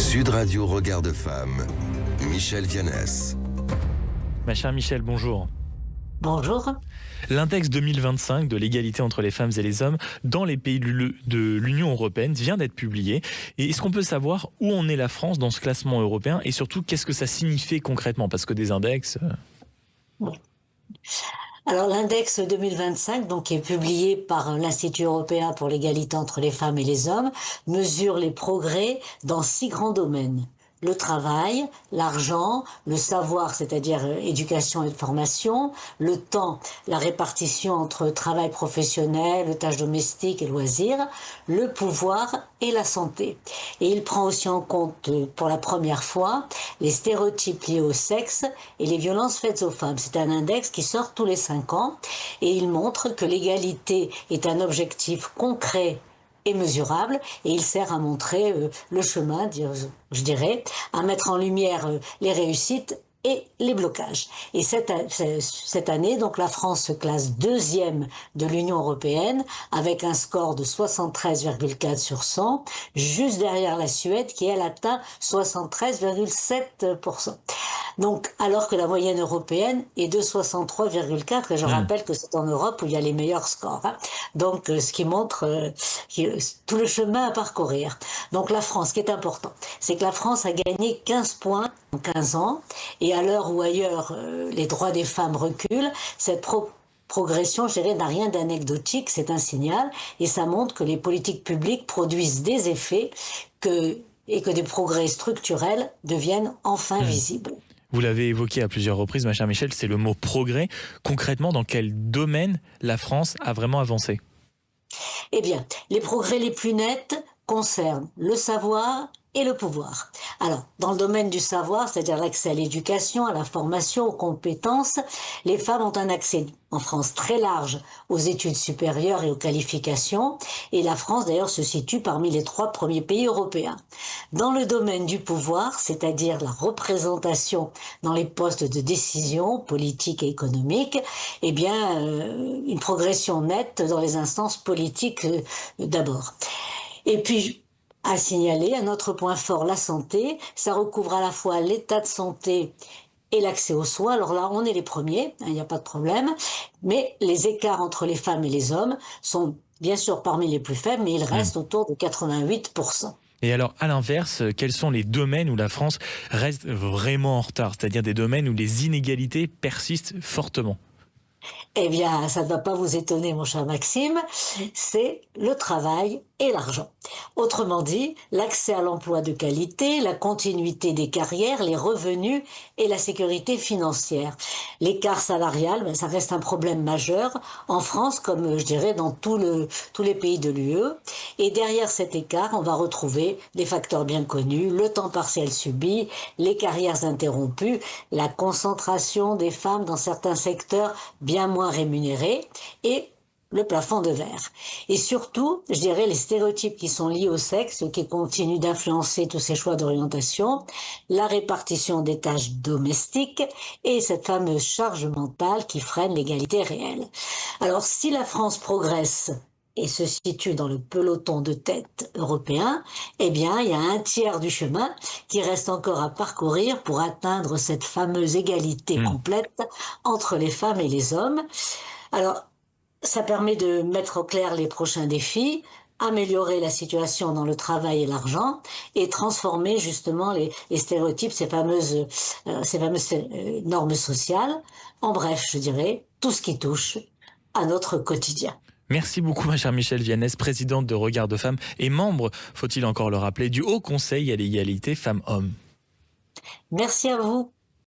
Sud Radio Regard de Femme, Michel Viannès. Ma chère Michel, bonjour. Bonjour. L'index 2025 de l'égalité entre les femmes et les hommes dans les pays de l'Union européenne vient d'être publié. Et est-ce qu'on peut savoir où en est la France dans ce classement européen et surtout qu'est-ce que ça signifie concrètement? Parce que des index... Alors l'index 2025, donc, qui est publié par l'Institut européen pour l'égalité entre les femmes et les hommes, mesure les progrès dans 6 grands domaines. Le travail, l'argent, le savoir, c'est-à-dire éducation et formation, le temps, la répartition entre travail professionnel, tâches domestiques et loisirs, le pouvoir et la santé. Et il prend aussi en compte pour la première fois les stéréotypes liés au sexe et les violences faites aux femmes. C'est un index qui sort tous les 5 ans et il montre que l'égalité est un objectif concret et mesurable, et il sert à montrer le chemin, je dirais, à mettre en lumière les réussites et les blocages. Et cette année, donc, la France se classe 2e de l'Union européenne avec un score de 73,4 sur 100, juste derrière la Suède qui, elle, atteint 73,7%. Donc, alors que la moyenne européenne est de 63,4, et je rappelle que c'est en Europe où il y a les meilleurs scores. Donc, ce qui montre tout le chemin à parcourir. Donc, la France, ce qui est important, c'est que la France a gagné 15 points en 15 ans, et à l'heure où ailleurs les droits des femmes reculent, cette progression, je dirais, n'a rien d'anecdotique, c'est un signal, et ça montre que les politiques publiques produisent des effets et que des progrès structurels deviennent enfin visibles. Vous l'avez évoqué à plusieurs reprises, ma chère Michel, c'est le mot progrès. Concrètement, dans quel domaine la France a vraiment avancé? Eh bien, les progrès les plus nets concernent le savoir et le pouvoir. Alors, dans le domaine du savoir, c'est-à-dire l'accès à l'éducation, à la formation, aux compétences, les femmes ont un accès en France très large aux études supérieures et aux qualifications, et la France d'ailleurs se situe parmi les 3 premiers pays européens. Dans le domaine du pouvoir, c'est-à-dire la représentation dans les postes de décision politiques et économiques, eh bien, une progression nette dans les instances politiques d'abord. Et puis, à signaler, un autre point fort, la santé, ça recouvre à la fois l'état de santé et l'accès aux soins. Alors là, on est les premiers, il n'y a pas de problème, mais les écarts entre les femmes et les hommes sont bien sûr parmi les plus faibles, mais ils restent autour de 88%. Et alors, à l'inverse, quels sont les domaines où la France reste vraiment en retard, c'est-à-dire des domaines où les inégalités persistent fortement? Eh bien, ça ne va pas vous étonner, mon cher Maxime, c'est le travail et l'argent. Autrement dit, l'accès à l'emploi de qualité, la continuité des carrières, les revenus et la sécurité financière. L'écart salarial, ça reste un problème majeur en France, comme je dirais dans tous les pays de l'UE. Et derrière cet écart, on va retrouver des facteurs bien connus, le temps partiel subi, les carrières interrompues, la concentration des femmes dans certains secteurs bien moins rémunérés et le plafond de verre. Et surtout, je dirais, les stéréotypes qui sont liés au sexe, qui continuent d'influencer tous ces choix d'orientation, la répartition des tâches domestiques et cette fameuse charge mentale qui freine l'égalité réelle. Alors, si la France progresse et se situe dans le peloton de tête européen, eh bien, il y a un tiers du chemin qui reste encore à parcourir pour atteindre cette fameuse égalité complète entre les femmes et les hommes. Alors, ça permet de mettre au clair les prochains défis, améliorer la situation dans le travail et l'argent et transformer justement les stéréotypes, ces fameuses normes sociales. En bref, je dirais, tout ce qui touche à notre quotidien. Merci beaucoup, ma chère Michel Viannès, présidente de Regard de Femme et membre, faut-il encore le rappeler, du Haut Conseil à l'égalité femmes-hommes. Merci à vous.